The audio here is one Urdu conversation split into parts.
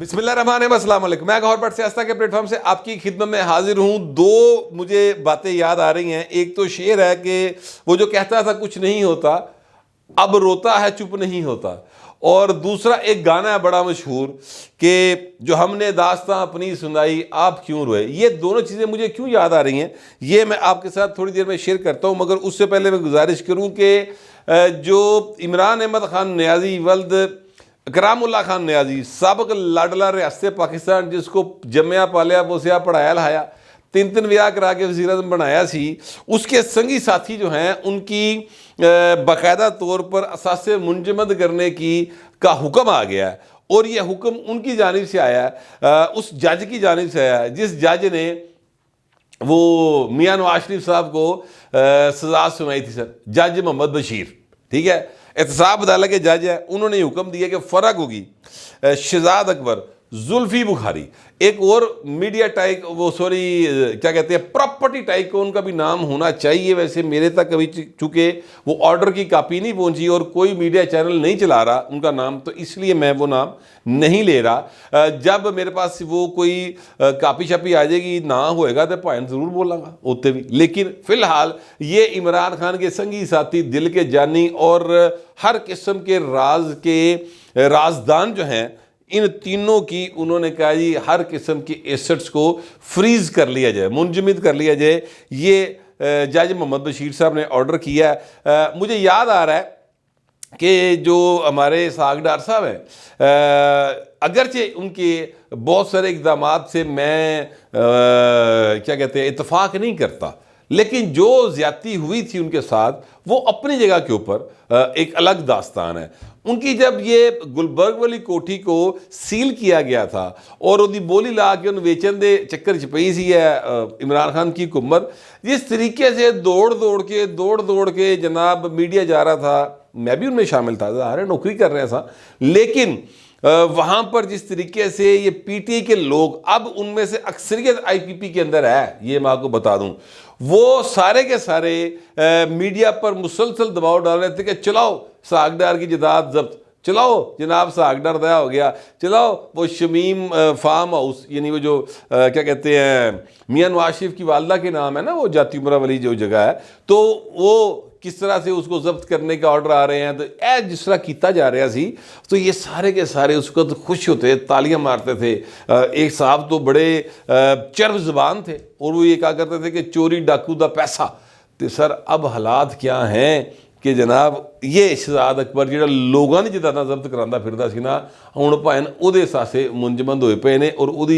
بسم اللہ الرحمن الرحیم، السلام علیکم۔ میں گوہر بٹ سیاستہ کے پلیٹ فارم سے آپ کی خدمت میں حاضر ہوں۔ دو مجھے باتیں یاد آ رہی ہیں۔ ایک تو شعر ہے کہ وہ جو کہتا تھا کچھ نہیں ہوتا، اب روتا ہے چپ نہیں ہوتا، اور دوسرا ایک گانا ہے بڑا مشہور کہ جو ہم نے داستاں اپنی سنائی آپ کیوں روئے۔ یہ دونوں چیزیں مجھے کیوں یاد آ رہی ہیں یہ میں آپ کے ساتھ تھوڑی دیر میں شیئر کرتا ہوں، مگر اس سے پہلے میں گزارش کروں کہ جو عمران احمد خان نیازی ولد اکرام اللہ خان نیازی، سابق لاڈلا ریاست پاکستان، جس کو جمعہ پالیا پوسیا پڑھایا لہایا، تین ویاہ کرا کے وزیر اعظم بنایا سی، اس کے سنگی ساتھی جو ہیں ان کی باقاعدہ طور پر اثاثے منجمد کرنے کا حکم آ گیا ہے، اور یہ حکم ان کی جانب سے آیا ہے، اس جج کی جانب سے آیا ہے جس جج نے وہ میاں نواز شریف صاحب کو سزا سنائی تھی، سر جج محمد بشیر، ٹھیک ہے، احتساب عدالت کے جج ہے۔ انہوں نے حکم دیا کہ فرق ہوگی شہزاد اکبر، زلفی بخاری، ایک اور میڈیا کیا کہتے ہیں پراپرٹی ٹائکون کا بھی نام ہونا چاہیے، ویسے میرے تک ابھی چونکہ وہ آرڈر کی کاپی نہیں پہنچی اور کوئی میڈیا چینل نہیں چلا رہا ان کا نام، تو اس لیے میں وہ نام نہیں لے رہا۔ جب میرے پاس وہ کوئی کاپی شاپی آ جائے گی نہ ہوئے گا تو پوائنٹ ضرور بولاں گا ہوتے بھی، لیکن فی الحال یہ عمران خان کے سنگی ساتھی، دل کے جانی اور ہر قسم کے رازدان جو ہیں، ان تینوں کی انہوں نے کہا جی ہر قسم کی ایسٹس کو فریز کر لیا جائے، منجمد کر لیا جائے۔ یہ جج محمد بشیر صاحب نے آرڈر کیا ہے۔ مجھے یاد آ رہا ہے کہ جو ہمارے اسحاق ڈار صاحب ہیں، اگرچہ ان کے بہت سارے اقدامات سے میں کیا کہتے ہیں اتفاق نہیں کرتا، لیکن جو زیادتی ہوئی تھی ان کے ساتھ وہ اپنی جگہ کے اوپر ایک الگ داستان ہے۔ ان کی جب یہ گلبرگ والی کوٹھی کو سیل کیا گیا تھا اور وہ بولی لا کے ان ویچن دے چکر چپئی سی ہے عمران خان کی حکومت، جس طریقے سے دوڑ کے جناب میڈیا جا رہا تھا، میں بھی ان میں شامل تھا، ظاہر ہے نوکری کر رہے تھا، لیکن وہاں پر جس طریقے سے یہ پی ٹی آئی کے لوگ، اب ان میں سے اکثریت آئی پی پی کے اندر ہے، یہ میں آپ کو بتا دوں، وہ سارے کے سارے میڈیا پر مسلسل دباؤ ڈال رہے تھے کہ چلاؤ اسحاق ڈار کی جائیداد ضبط، چلاؤ جناب اسحاق ڈار ضائع ہو گیا، چلاؤ وہ شمیم فارم ہاؤس، یعنی وہ جو کیا کہتے ہیں میاں نواز شریف کی والدہ کے نام ہے نا، وہ جاتی عمرہ والی جو جگہ ہے، تو وہ کس طرح سے اس کو ضبط کرنے کا آرڈر آ رہے ہیں، تو جس طرح کیتا جا رہا سی، تو یہ سارے کے سارے اس وقت خوش ہوتے، تالیاں مارتے تھے۔ ایک صاحب تو بڑے چرب زبان تھے اور وہ یہ کہا کرتے تھے کہ چوری ڈاکو دا پیسہ۔ تو سر اب حالات کیا ہیں کہ جناب یہ شہزاد اکبر جہاں لوگوں نے جدادا ضبط کرانا پھردا سی نا، ہوں بھائیں وہ اثاثے منجمد ہوئے پے نے، اور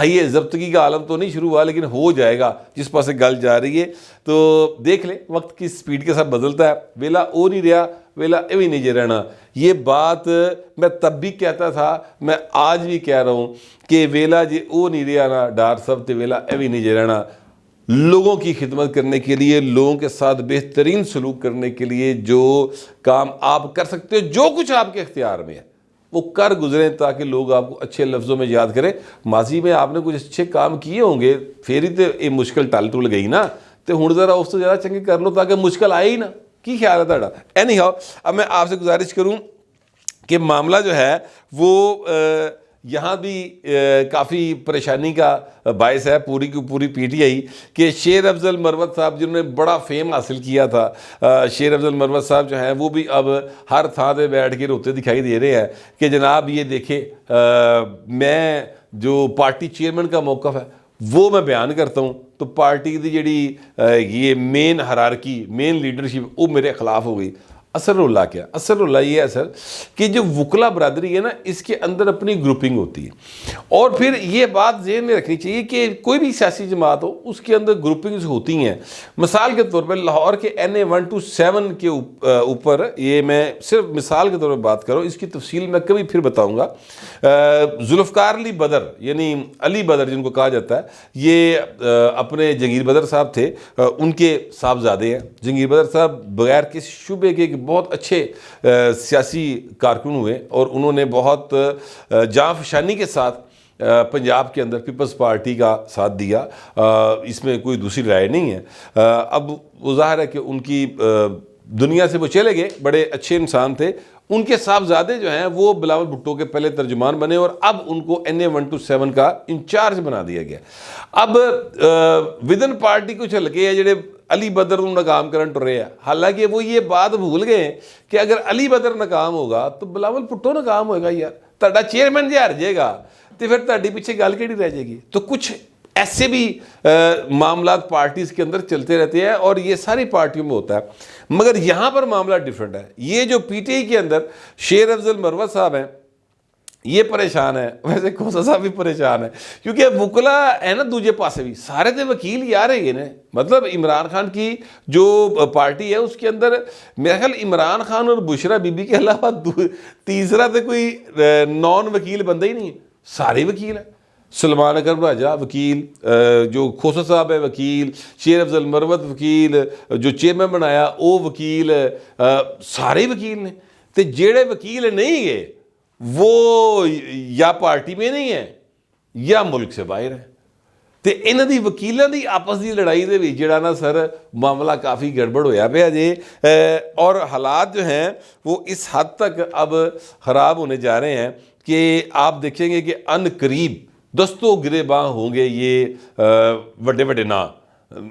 یہ ضبطگی کا عالم تو نہیں شروع ہوا لیکن ہو جائے گا جس پاسے گل جا رہی ہے۔ تو دیکھ لیں وقت کی سپیڈ کے ساتھ بدلتا ہے، ویلا او نہیں رہا، ویلا ایوی نہیں جے رہنا۔ یہ بات میں تب بھی کہتا تھا، میں آج بھی کہہ رہا ہوں کہ ویلا جی او نہیں رہا نا ڈار صاحب، تے ویلا ایوی نہیں جے رہنا۔ لوگوں کی خدمت کرنے کے لیے، لوگوں کے ساتھ بہترین سلوک کرنے کے لیے جو کام آپ کر سکتے ہو، جو کچھ آپ کے اختیار میں ہے وہ کر گزریں تاکہ لوگ آپ کو اچھے لفظوں میں یاد کریں۔ ماضی میں آپ نے کچھ اچھے کام کیے ہوں گے، پھر ہی تو یہ مشکل ٹل ٹل گئی نا، تو ہوں ذرا اس سے زیادہ چنگے کر لو تاکہ مشکل آئے ہی نا۔ کی خیال ہے تھوڑا؟ اینی ہاؤ، اب میں آپ سے گزارش کروں کہ معاملہ جو ہے وہ یہاں بھی کافی پریشانی کا باعث ہے پوری کی پوری پی ٹی آئی کہ شیر افضل مروت صاحب جنہوں نے بڑا فیم حاصل کیا تھا، شیر افضل مروت صاحب جو ہیں وہ بھی اب ہر تھان پہ بیٹھ کے روتے دکھائی دے رہے ہیں کہ جناب یہ دیکھیں میں جو پارٹی چیئرمین کا موقف ہے وہ میں بیان کرتا ہوں تو پارٹی دی جڑی یہ مین ہرارکی، مین لیڈرشپ وہ میرے خلاف ہو گئی۔ اثر اللہ کیا؟ اثر اللہ یہ ہے سر کہ جو وکلا برادری ہے نا، اس کے اندر اپنی گروپنگ ہوتی ہے، اور پھر یہ بات ذہن میں رکھنی چاہیے کہ کوئی بھی سیاسی جماعت ہو اس کے اندر گروپنگز ہوتی ہیں۔ مثال کے طور پر لاہور کے NA 127 کے اوپر، یہ میں صرف مثال کے طور پر بات کروں، اس کی تفصیل میں کبھی پھر بتاؤں گا۔ ذوالفقار علی بدر یعنی علی بدر جن کو کہا جاتا ہے، یہ اپنے جنگیر بدر صاحب تھے، ان کے صاحبزادے ہیں۔ جنگیر بدر صاحب بغیر کسی شبے کے بہت اچھے سیاسی کارکن ہوئے اور انہوں نے بہت جاں فشانی کے ساتھ پنجاب کے اندر پیپلز پارٹی کا ساتھ دیا، اس میں کوئی دوسری رائے نہیں ہے۔ اب وہ ظاہر ہے کہ ان کی دنیا سے وہ چلے گئے، بڑے اچھے انسان تھے، ان کے صاحبزادے جو ہیں وہ بلاول بھٹو کے پہلے ترجمان بنے اور اب ان کو NA-127 کا انچارج بنا دیا گیا. اب ودن پارٹی کچھ ہلکے ہیں جڑے علی بدر ناکام کرن ٹر رہے ہیں, حالانکہ وہ یہ بات بھول گئے ہیں کہ اگر علی بدر ناکام ہوگا تو بلاول بھٹو ناکام ہوئے گا. یار تہاڈا چیئرمین جے ہار جائے گا تو پھر تہاڈی پیچھے گل کیڑی رہ جائے گی. تو کچھ ایسے بھی معاملات پارٹیز کے اندر چلتے رہتے ہیں اور یہ ساری پارٹیوں میں ہوتا ہے, مگر یہاں پر معاملہ ڈیفرنٹ ہے. یہ جو PTI کے اندر شیر افضل مروت صاحب ہیں یہ پریشان ہے, ویسے کھوسا صاحب بھی پریشان ہے کیونکہ وکلا ہے نا دوجے پاسے بھی سارے دے وکیل ہی آ رہے ہیں نا. مطلب عمران خان کی جو پارٹی ہے اس کے اندر میرا خیال عمران خان اور بشرا بی بی کے علاوہ تیسرا تو کوئی نان وکیل بندہ ہی نہیں ہے, سارے وکیل ہیں. سلمان اکرم راجہ وکیل, جو کھوسا صاحب ہے وکیل, شیر افضل مروت وکیل, جو چیئرمین بنایا وہ وکیل, سارے وکیل نے. تو جیڑے وکیل نہیں گئے وہ یا پارٹی میں نہیں ہیں یا ملک سے باہر ہیں. تو انہاں دی وکیلاں دی آپس دی لڑائی دے وچ جڑا نا سر معاملہ کافی گڑبڑ ہویا پیا جی, اور حالات جو ہیں وہ اس حد تک اب خراب ہونے جا رہے ہیں کہ آپ دیکھیں گے کہ ان قریب دستوں گریباں ہوں گے یہ بڑے بڑے نام.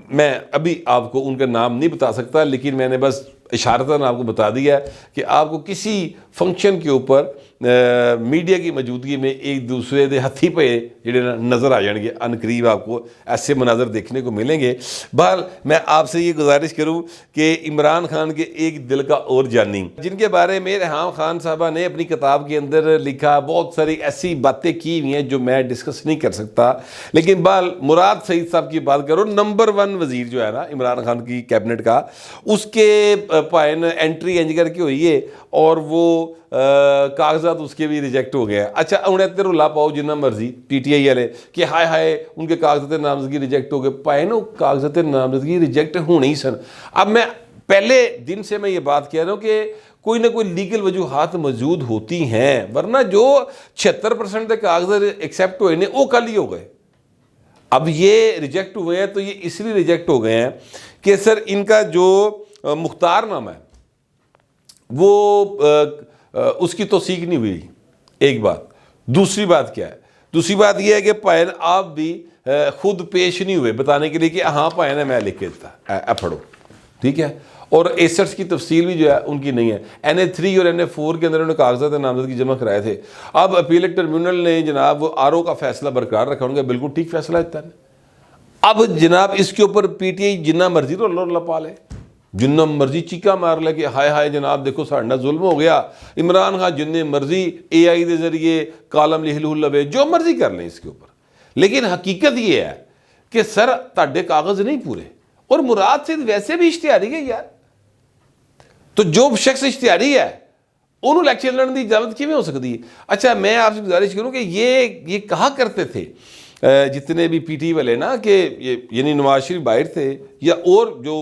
میں ابھی آپ کو ان کا نام نہیں بتا سکتا, لیکن میں نے بس اشارتاً آپ کو بتا دیا ہے کہ آپ کو کسی فنکشن کے اوپر میڈیا کی موجودگی میں ایک دوسرے دے ہتھی پہ جڑے نظر آ جائیں گے. ان قریب آپ کو ایسے مناظر دیکھنے کو ملیں گے. بہرحال میں آپ سے یہ گزارش کروں کہ عمران خان کے ایک دل کا اور جانی, جن کے بارے میں ریحام خان صاحبہ نے اپنی کتاب کے اندر لکھا, بہت ساری ایسی باتیں کی ہوئی ہیں جو میں ڈسکس نہیں کر سکتا, لیکن بہرحال مراد سعید صاحب کی بات کرو, نمبر 1 وزیر جو ہے نا عمران خان کی کیبنٹ کا, اس کے پائن انٹری انج کر کے ہوئی ہے اور وہ کاغذات اس کے بھی ریجیکٹ ہو گئے ہیں. اچھا انہیں تیرو لا پاؤ جنہ مرضی PTI والے کہ ہائے ہائے ان کے کاغذات نامزدگی ریجیکٹ ہو گئے, پائے نا کاغذات نامزدگی ریجیکٹ ہونے ہی سن. اب میں پہلے دن سے میں یہ بات کہہ رہا ہوں کہ کوئی نہ کوئی لیگل وجوہات موجود ہوتی ہیں, ورنہ جو 76% کے کاغذات ایکسیپٹ ہوئے نے وہ کل ہی ہو گئے. اب یہ ریجیکٹ ہوئے ہیں تو یہ اس لیے ریجیکٹ ہو گئے ہیں کہ سر ان کا جو مختار نامہ ہے وہ اس کی توثیق نہیں ہوئی, ایک بات. دوسری بات کیا ہے, دوسری بات یہ ہے کہ پائن آپ بھی خود پیش نہیں ہوئے بتانے کے لیے کہ ہاں پائن ہے میں لکھ کے دیتا پڑھو, ٹھیک ہے. اور ایسٹس کی تفصیل بھی جو ہے ان کی نہیں ہے. NA-3 اور NA-4 کے اندر انہوں نے کاغذات نامزدگی جمع کرائے تھے. اب اپیلٹ ٹربیونل نے جناب وہ RO کا فیصلہ برقرار رکھا, ان کا بالکل ٹھیک فیصلہ ہے. اب جناب اس کے اوپر PTI جنہ مرضی رول پا لے, جنہ مرضی چیکا مار لے کہ ہائے ہائے جناب دیکھو ساڑھنا ظلم ہو گیا, عمران خان جنہ مرضی AI دے ذریعے کالم لکھ لوے, جو مرضی کر لیں اس کے اوپر. لیکن حقیقت یہ ہے کہ سر تاڑے کاغذ نہیں پورے, اور مراد سے ویسے بھی اشتہاری ہے یار. تو جو شخص اشتہاری ہے انہوں الیکشن لڑنے کی اجازت کیویں ہو سکتی ہے. اچھا میں آپ سے گزارش کروں کہ یہ کہا کرتے تھے جتنے بھی PTI والے نا کہ یعنی نواز شریف باہر تھے یا اور جو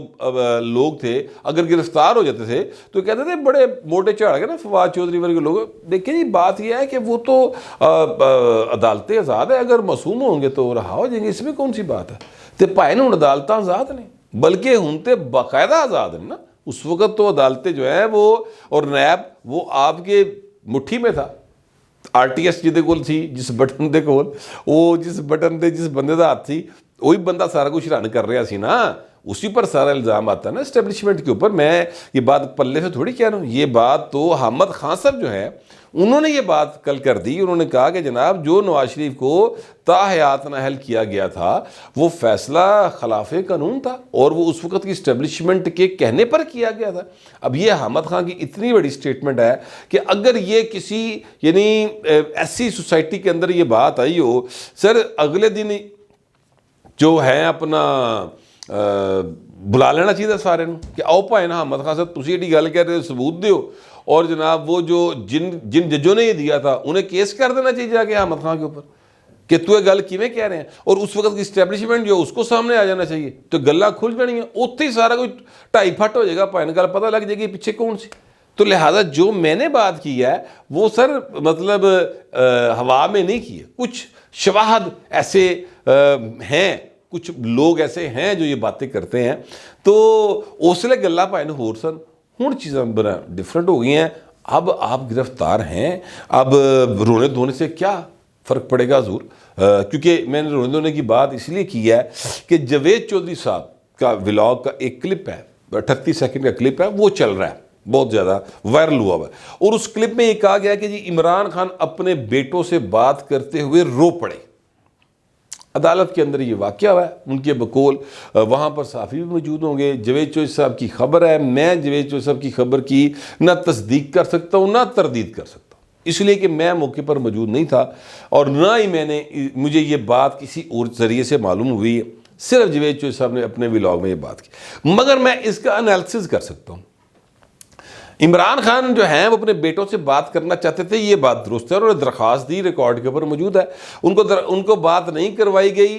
لوگ تھے اگر گرفتار ہو جاتے تھے تو کہتے تھے بڑے موٹے چڑھ گئے نا فواد چودھری ورگے لوگ. دیکھیں جی بات یہ ہے کہ وہ تو عدالتیں آزاد ہے, اگر معصوم ہوں گے تو رہا ہو جائیں گے, اس میں کون سی بات ہے. تو پائے نا عدالتیں آزاد نہیں بلکہ ہوں تے باقاعدہ آزاد ہیں نا. اس وقت تو عدالتیں جو ہیں وہ اور نیب وہ آپ کے مٹھی میں تھا. RTS جہدے کول سی جس بٹن دے کول وہ جس بٹن دے جس بندے دا ہاتھ سی وہی بندہ سارا کچھ رن کر رہا سی نا, اسی پر سارا الزام آتا ہے نا اسٹیبلشمنٹ کے اوپر. میں یہ بات پلے سے تھوڑی کہہ رہا ہوں, یہ بات تو حامد خان صاحب جو ہے انہوں نے یہ بات کل کر دی. انہوں نے کہا کہ جناب جو نواز شریف کو تا حیات نااہل کیا گیا تھا وہ فیصلہ خلاف قانون تھا اور وہ اس وقت کی اسٹیبلشمنٹ کے کہنے پر کیا گیا تھا. اب یہ حامد خان کی اتنی بڑی سٹیٹمنٹ ہے کہ اگر یہ کسی یعنی ایسی سوسائٹی کے اندر یہ بات آئی ہو, سر اگلے دن جو ہے اپنا بلا لینا چاہیے سارے کہ آؤ پائے نا حامد خان صاحب تسی ایڈی گل کہہ رہے ثبوت دیو, اور جناب وہ جو جن ججوں نے یہ دیا تھا انہیں کیس کر دینا چاہیے جا کے حامد خان کے اوپر کہ تو یہ گل کیویں کہہ رہے ہیں, اور اس وقت کی اسٹیبلشمنٹ جو اس کو سامنے آ جانا چاہیے تو گلاں کھل جانی ہیں. اتنے ہی سارا کوئی 2.5 پھٹ ہو جائے گا, پائن گل پتہ لگ جائے گی پیچھے کون سی. تو لہٰذا جو میں نے بات کی ہے وہ سر مطلب ہوا میں نہیں کی ہے. کچھ شواہد ایسے ہیں, کچھ لوگ ایسے ہیں جو یہ باتیں کرتے ہیں, تو اس لیے گلا پائے ہور سن. ہوں چیزاں بڑا ڈفرنٹ ہو گئی ہیں. اب آپ گرفتار ہیں، اب رونے دھونے سے کیا فرق پڑے گا حضور؟ کیونکہ میں نے رونے دھونے کی بات اس لیے کی ہے کہ جاوید چودھری صاحب کا ولاگ کا ایک کلپ ہے، 38 سیکنڈ کا کلپ ہے، وہ چل رہا ہے، بہت زیادہ وائرل ہوا ہے، اور اس کلپ میں یہ کہا گیا کہ جی عمران خان اپنے بیٹوں سے بات کرتے ہوئے رو پڑے۔ عدالت کے اندر یہ واقعہ ہوا ہے، ان کے بقول وہاں پر صحافی بھی موجود ہوں گے، جاوید چودھری صاحب کی خبر ہے، میں جاوید چودھری صاحب کی خبر کی نہ تصدیق کر سکتا ہوں نہ تردید کر سکتا ہوں، اس لیے کہ میں موقع پر موجود نہیں تھا، اور نہ ہی مجھے یہ بات کسی اور ذریعے سے معلوم ہوئی ہے، صرف جاوید چودھری صاحب نے اپنے ولاگ میں یہ بات کی۔ مگر میں اس کا انالیسس کر سکتا ہوں۔ عمران خان جو ہیں وہ اپنے بیٹوں سے بات کرنا چاہتے تھے، یہ بات درست ہے، اور درخواست دی، ریکارڈ کے اوپر موجود ہے، ان کو بات نہیں کروائی گئی،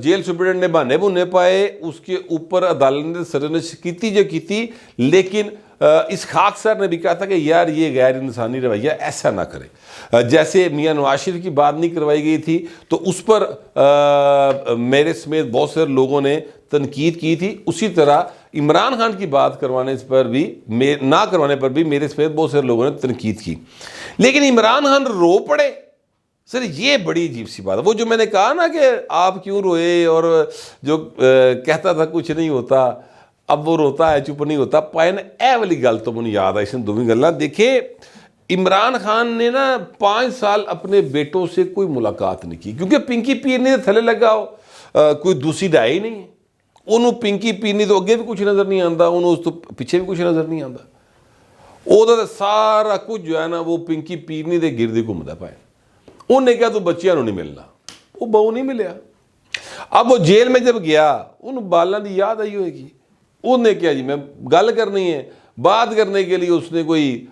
جیل سپرنٹنڈنٹ نے بہانے بھونے پائے، اس کے اوپر عدالت نے سرزنش کی جو کی تھی، لیکن اس خاک سر نے بھی کہا تھا کہ یار یہ غیر انسانی رویہ ایسا نہ کرے۔ جیسے میاں نواز شریف کی بات نہیں کروائی گئی تھی تو اس پر میرے سمیت بہت سے لوگوں نے تنقید کی تھی، اسی طرح عمران خان کی بات کروانے پر بھی نہ کروانے پر بھی میرے سمیت بہت سے لوگوں نے تنقید کی، لیکن عمران خان رو پڑے۔ سر یہ بڑی عجیب سی بات ہے، وہ جو میں نے کہا نا کہ آپ کیوں روئے، اور جو کہتا تھا کچھ نہیں ہوتا اب وہ روتا ہے چپ نہیں ہوتا، پائن اے والی گل تو مجھے یاد ہے، اس نے دوویں گلاں دیکھے۔ عمران خان نے نا 5 سال اپنے بیٹوں سے کوئی ملاقات نہیں کی، کیونکہ پنکی پیرنی تو تھلے لگا ہو، کوئی دوسری ڈائی ہی نہیں ہے، انہوں پنکی پیرنی تو اگے بھی کچھ نظر نہیں آتا، انہوں اس تو پیچھے بھی کچھ نظر نہیں آتا، وہ تو سارا کچھ جو ہے نا وہ پنکی پیرنی دے گردے گھومدا پائے۔ انہیں کہا تو بچیاں نوں نہیں ملنا، وہ بہو نہیں ملیا۔ اب وہ جیل میں جب گیا انہوں بالاں دی یاد آئی ہوئے گی، انہیں کیا جی میں گل کرنی ہے، بات کرنے کے لیے اس نے کوئی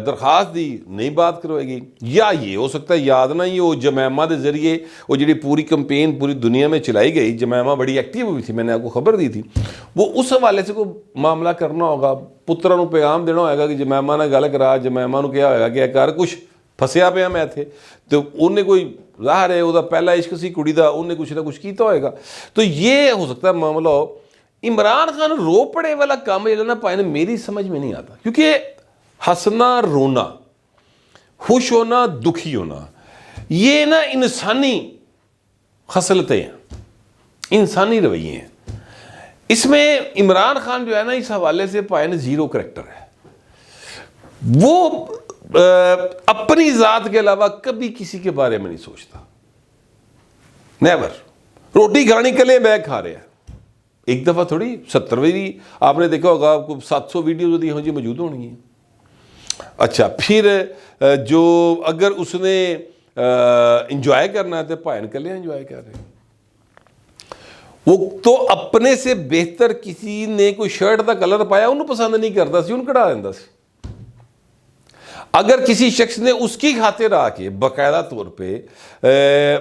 درخواست دی، نہیں بات کروائے گی، یا یہ ہو سکتا ہے یاد نہ ہی ہو، جمیمہ دے ذریعے وہ جڑی پوری کمپین پوری دنیا میں چلائی گئی، جمیمہ بڑی ایکٹیو ہوئی تھی، میں نے آپ کو خبر دی تھی، وہ اس حوالے سے کوئی معاملہ کرنا ہوگا، پتروں نوں پیغام دینا ہوئے گا کہ جمیمہ نے گل کرا، جمیمہ نوں کیا ہوئے گا کہ کر کچھ پھسیا پیا میں تھے، تو انہیں کوئی ظاہر ہے وہ پہلا عشق سی کڑی دا، انہیں کچھ نہ کچھ کیتا ہوئے گا، تو یہ ہو سکتا ہے معاملہ ہو۔ عمران خان رو پڑے والا کام یہ نا پائے میری سمجھ میں نہیں آتا، کیونکہ ہنسنا رونا، خوش ہونا دکھی ہونا، یہ نا انسانی خصلتیں ہیں، انسانی رویے ہیں، اس میں عمران خان جو ہے نا اس حوالے سے پائے نا زیرو کریکٹر ہے، وہ اپنی ذات کے علاوہ کبھی کسی کے بارے میں نہیں سوچتا، نیور، روٹی کھانی کلے بیگ کھا رہے ہیں، ایک دفعہ تھوڑی 70ویں بھی آپ نے دیکھا ہوگا، آپ کو 700 ویڈیوز دی ہوں جی موجود ہونی ہیں۔ اچھا پھر جو اگر اس نے انجوائے کرنا ہے تو پائن کلے انجوائے کر رہے ہیں، وہ تو اپنے سے بہتر کسی نے کوئی شرٹ دا کلر پایا انہوں پسند نہیں کرتا سی، انہوں کڑا دیندہ سی، اگر کسی شخص نے اس کی خاطر آ کے باقاعدہ طور پہ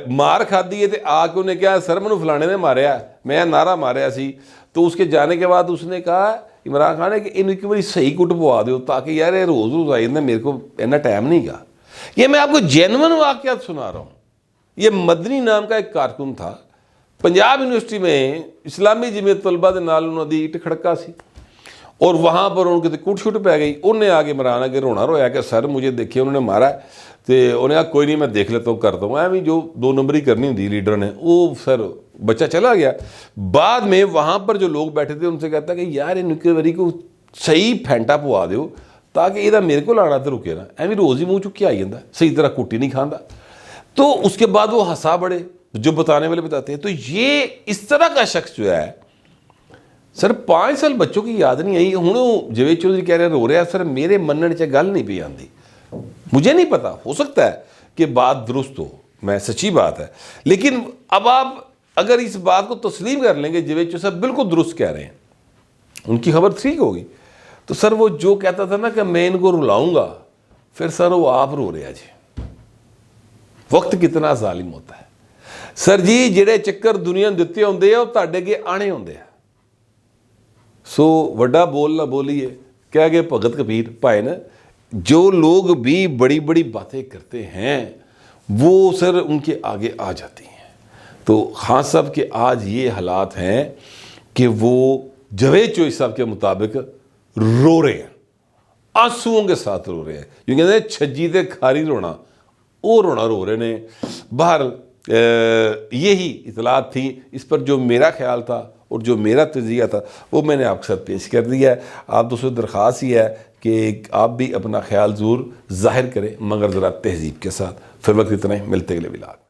مار کھا دی ہے تو آ کے انہیں کہا سر منو فلانے نے ماریا، میں نعرہ ماریا سی، تو اس کے جانے کے بعد اس نے کہا عمران خان نے کہ ان کی بڑی صحیح کٹ پوا دیو تاکہ یار یہ روز روز آئی میرے کو اتنا ٹائم نہیں گا۔ یہ میں آپ کو جینون واقعات سنا رہا ہوں۔ یہ مدنی نام کا ایک کارکن تھا، پنجاب یونیورسٹی میں اسلامی جمعیت طلبہ دے نال انہوں دی اٹ کھڑکا سی، اور وہاں پر ان کے کٹ شٹ پہ گئی، انہیں آگے عمران کے رونا رویا کہ سر مجھے دیکھے انہوں نے مارا ہے، تو انہیں کہا کوئی نہیں میں دیکھ لیتا ہوں کرتا ہوں، ایویں جو 2 نمبری کرنی ہوتی لیڈر نے، وہ سر بچہ چلا گیا۔ بعد میں وہاں پر جو لوگ بیٹھے تھے ان سے کہتا کہ یار ان کے وری کو صحیح پھینٹا پوا دیو تاکہ یہ میرے کو لانا تو رکے نا، ایویں روز ہی منہ چک کے آئی جاتا صحیح طرح کٹی نہیں کھانا۔ تو اس کے بعد وہ ہنسا بڑے، جو بتانے والے بتاتے ہیں۔ تو یہ اس طرح کا شخص جو ہے سر 5 سال بچوں کی یاد نہیں آئی، ہوں جاوید چودھری کہہ رہے رو رہا سر میرے منن چ گل نہیں پی آندی، مجھے نہیں پتا، ہو سکتا ہے کہ بات درست ہو، میں سچی بات ہے، لیکن اب آپ اگر اس بات کو تسلیم کر لیں گے جاوید چودھری صاحب بالکل درست کہہ رہے ہیں، ان کی خبر ٹھیک ہوگی، تو سر وہ جو کہتا تھا نا کہ میں ان کو رلاؤں گا، پھر سر وہ آپ رو رہے جی، وقت کتنا ظالم ہوتا ہے سر جی، جڑے چکر دنیا دیتے ہوندے ہیں وہ تہاڈے اگے آنے ہوندے ہیں۔ سو وڈا بول نہ بولیے، کہہ گئے بھگت کبیر پائے نا، جو لوگ بھی بڑی بڑی باتیں کرتے ہیں وہ سر ان کے آگے آ جاتی ہیں۔ تو خان صاحب کے آج یہ حالات ہیں کہ وہ جاوید چودھری صاحب کے مطابق رو رہے ہیں، آنسوؤں کے ساتھ رو رہے ہیں، جو کہتے ہیں چھجی تے کھاری رونا، وہ رونا رو رہے ہیں۔ بہرحال یہی اطلاعات تھی، اس پر جو میرا خیال تھا اور جو میرا تجزیہ تھا وہ میں نے آپ کے ساتھ پیش کر دیا ہے۔ آپ دوستوں درخواست یہ ہے کہ آپ بھی اپنا خیال ضرور ظاہر کریں، مگر ذرا تہذیب کے ساتھ۔ فی الوقت اتنا ہی، ملتے اگلے ولاگ۔